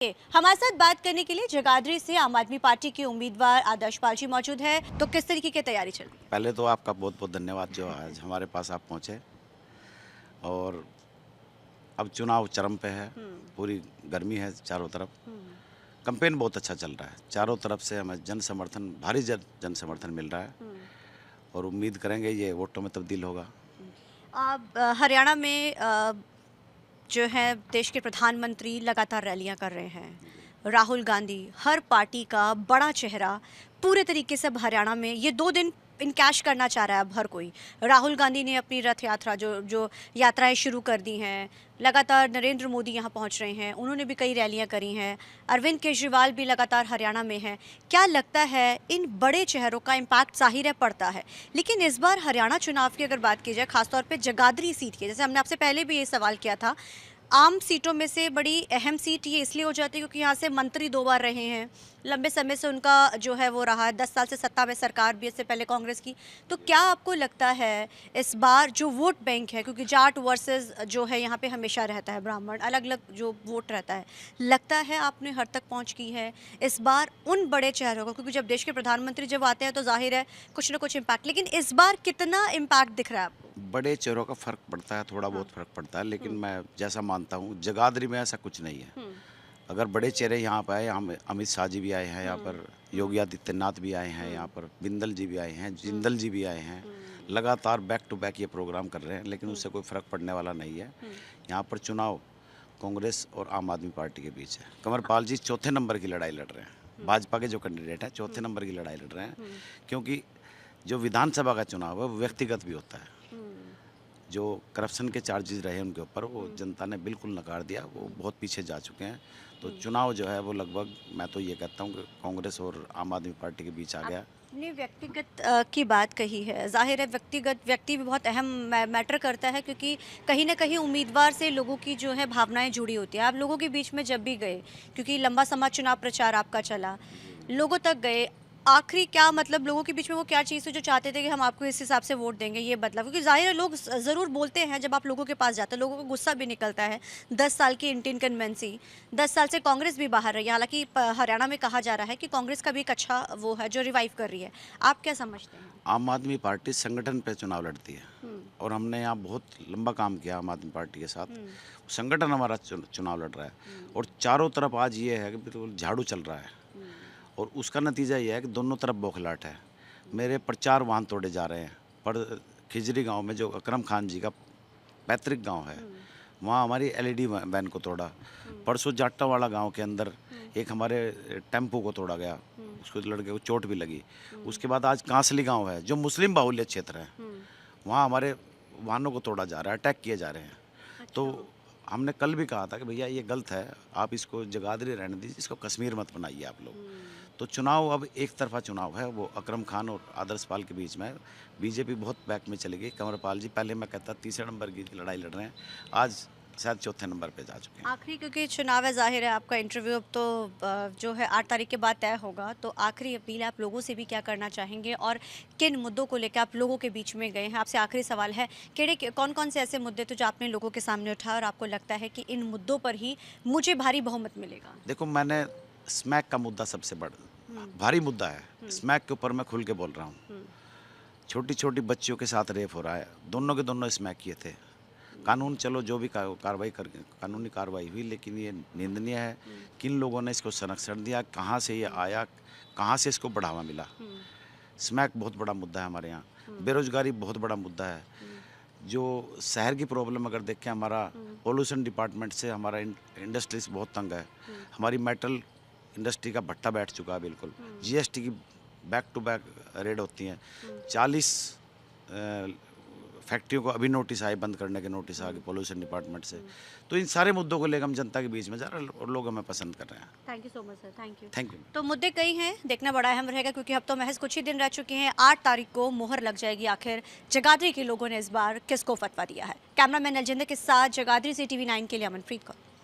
हमारे साथ बात करने के लिए जगाधरी से आम आदमी पार्टी के उम्मीदवार आदर्श पाल जी मौजूद है। तो किस तरीके की तैयारी चल रही है? पहले तो आपका बहुत बहुत धन्यवाद जो आज हमारे पास आप पहुँचे। और अब चुनाव चरम पे है, पूरी गर्मी है चारों तरफ। कैंपेन बहुत अच्छा चल रहा है, चारों तरफ से हमें जन समर्थन, भारी जन समर्थन मिल रहा है और उम्मीद करेंगे ये वोटों में तब्दील होगा। अब हरियाणा में जो है देश के प्रधानमंत्री लगातार रैलियां कर रहे हैं। राहुल गांधी हर पार्टी का बड़ा चेहरा पूरे तरीके से अब हरियाणा में ये 2 दिन इनकैश करना चाह रहा है। अब हर कोई, राहुल गांधी ने अपनी रथ यात्रा जो यात्राएं शुरू कर दी हैं। लगातार नरेंद्र मोदी यहां पहुंच रहे हैं, उन्होंने भी कई रैलियां करी हैं। अरविंद केजरीवाल भी लगातार हरियाणा में हैं। क्या लगता है इन बड़े चेहरों का इम्पैक्ट जाहिर है पड़ता है, लेकिन इस बार हरियाणा चुनाव की अगर बात की जाए, खासतौर पर जगाधरी सीट की, जैसे हमने आपसे पहले भी ये सवाल किया था, आम सीटों में से बड़ी अहम सीट ये इसलिए हो जाती है क्योंकि यहाँ से मंत्री 2 बार रहे हैं, लंबे समय से उनका जो है वो रहा है, 10 साल से सत्ता में सरकार भी, इससे पहले कांग्रेस की। तो क्या आपको लगता है इस बार जो वोट बैंक है, क्योंकि जाट वर्सेस जो है यहाँ पे हमेशा रहता है, ब्राह्मण अलग अलग जो वोट रहता है, लगता है आपने हद तक पहुँच की है इस बार उन बड़े चेहरों को? क्योंकि जब देश के प्रधानमंत्री जब आते हैं तो जाहिर है कुछ ना कुछ इम्पैक्ट, लेकिन इस बार कितना इम्पैक्ट दिख रहा है आपको? बड़े चेहरों का फ़र्क पड़ता है, थोड़ा बहुत फ़र्क पड़ता है, लेकिन मैं जैसा मानता हूँ जगाधरी में ऐसा कुछ नहीं है। अगर बड़े चेहरे यहाँ पर आए, हम अमित शाह जी भी आए हैं यहाँ पर, योगी आदित्यनाथ भी आए हैं यहाँ पर, बिंदल जी भी आए हैं, जिंदल जी भी आए हैं, लगातार बैक टू बैक ये प्रोग्राम कर रहे हैं, लेकिन उससे कोई फ़र्क पड़ने वाला नहीं है। यहाँ पर चुनाव कांग्रेस और आम आदमी पार्टी के बीच है। कंवरपाल जी चौथे नंबर की लड़ाई लड़ रहे हैं, भाजपा के जो कैंडिडेट हैं चौथे नंबर की लड़ाई लड़ रहे हैं, क्योंकि जो विधानसभा का चुनाव है वो व्यक्तिगत भी होता है। जो करप्शन के चार्जेस रहे उनके ऊपर, वो जनता ने बिल्कुल नकार दिया, वो बहुत पीछे जा चुके हैं। तो चुनाव जो है वो लगभग, मैं तो ये कहता हूँ कि कांग्रेस और आम आदमी पार्टी के बीच आ गया। आपने व्यक्तिगत की बात कही है, जाहिर है व्यक्तिगत व्यक्ति भी बहुत अहम मैटर करता है, क्योंकि कहीं ना कहीं उम्मीदवार से लोगों की जो है भावनाएं जुड़ी होती है। आप लोगों के बीच में जब भी गए, क्योंकि लंबा समय चुनाव प्रचार आपका चला, लोगों तक गए, आखिरी क्या मतलब लोगों के बीच में वो क्या चीज़ थी जो चाहते थे कि हम आपको इस हिसाब से वोट देंगे, ये बदला? क्योंकि जाहिर है लोग ज़रूर बोलते हैं, जब आप लोगों के पास जाते हैं लोगों को गुस्सा भी निकलता है। 10 साल की इनकम्बेंसी, 10 साल से कांग्रेस भी बाहर रही है, हालांकि हरियाणा में कहा जा रहा है कि कांग्रेस का भी एक अच्छा वो है जो रिवाइव कर रही है। आप क्या समझते हैं? आम आदमी पार्टी संगठन पे चुनाव लड़ती है और हमने यहाँ बहुत लंबा काम किया आम आदमी पार्टी के साथ। संगठन हमारा चुनाव लड़ रहा है और चारों तरफ आज ये है कि बिल्कुल झाड़ू चल रहा है और उसका नतीजा ये है कि दोनों तरफ बौखलाहट है। मेरे प्रचार वाहन तोड़े जा रहे हैं, पर खिजरी गांव में जो अकरम खान जी का पैतृक गांव है, वहाँ हमारी एलईडी वैन को तोड़ा। परसों जाटावाड़ा गांव के अंदर एक हमारे टेम्पो को तोड़ा गया, उसको लड़के को चोट भी लगी। उसके बाद आज कांसली गांव है जो मुस्लिम बाहुल्य क्षेत्र है, वहाँ हमारे वाहनों को तोड़ा जा रहा है, अटैक किए जा रहे हैं। तो हमने कल भी कहा था कि भैया ये गलत है, आप इसको जगाधरी रहने दीजिए, इसको कश्मीर मत बनाइए आप लोग। तो चुनाव अब एक तरफा चुनाव है, वो अकरम खान और आदर्श पाल के बीच में। बीजेपी बहुत बैक में चली गई। कंवरपाल जी पहले मैं कहता तीसरे नंबर की लड़ाई लड़ रहे हैं, आज शायद चौथे नंबर पे जा चुके हैं। आखिरी, क्योंकि चुनाव है, जाहिर है आपका इंटरव्यू अब तो जो है 8 तारीख के बाद तय होगा, तो आखिरी अपील आप लोगों से भी क्या करना चाहेंगे और किन मुद्दों को लेकर आप लोगों के बीच में गए हैं? आपसे आखिरी सवाल है, कौन कौन से ऐसे मुद्दे थे जो आपने लोगों के सामने उठाया और आपको लगता है कि इन मुद्दों पर ही मुझे भारी बहुमत मिलेगा? देखो, मैंने स्मैक का मुद्दा सबसे बड़ा भारी मुद्दा है, स्मैक के ऊपर मैं खुल के बोल रहा हूँ। छोटी छोटी बच्चियों के साथ रेप हो रहा है, दोनों के दोनों स्मैक किए थे। कानून, चलो जो भी कार्रवाई कर, कानूनी कार्रवाई हुई, लेकिन ये निंदनीय है। किन लोगों ने इसको संरक्षण दिया, कहाँ से ये आया, कहाँ से इसको बढ़ावा मिला? स्मैक बहुत बड़ा मुद्दा है हमारे यहाँ। बेरोजगारी बहुत बड़ा मुद्दा है। जो शहर की प्रॉब्लम अगर देखें, हमारा पोल्यूशन डिपार्टमेंट से हमारा इंडस्ट्रीज बहुत तंग है। हमारी मेटल इंडस्ट्री का भट्टा बैठ चुका है बिल्कुल। जीएसटी की बैक टू बैक रेड होती हैं। 40 फैक्ट्रियों को अभी नोटिस आए, बंद करने के नोटिस आ गए पोल्यूशन डिपार्टमेंट से। तो इन सारे मुद्दों को लेकर हम जनता के बीच में जा रहे हैं और लोग हमें पसंद कर रहे हैं। Thank you so much sir, thank you. Thank you. तो मुद्दे कई हैं, देखना बड़ा अहम रहेगा, क्योंकि अब तो महज कुछ ही दिन रह चुके हैं। 8 तारीख को मोहर लग जाएगी, आखिर जगाधरी के लोगों ने इस बार किसको फतवा दिया है। कैमरामैन अलजिंदर के साथ जगाधरी से TV9 के लिए अमनप्रीत कौर।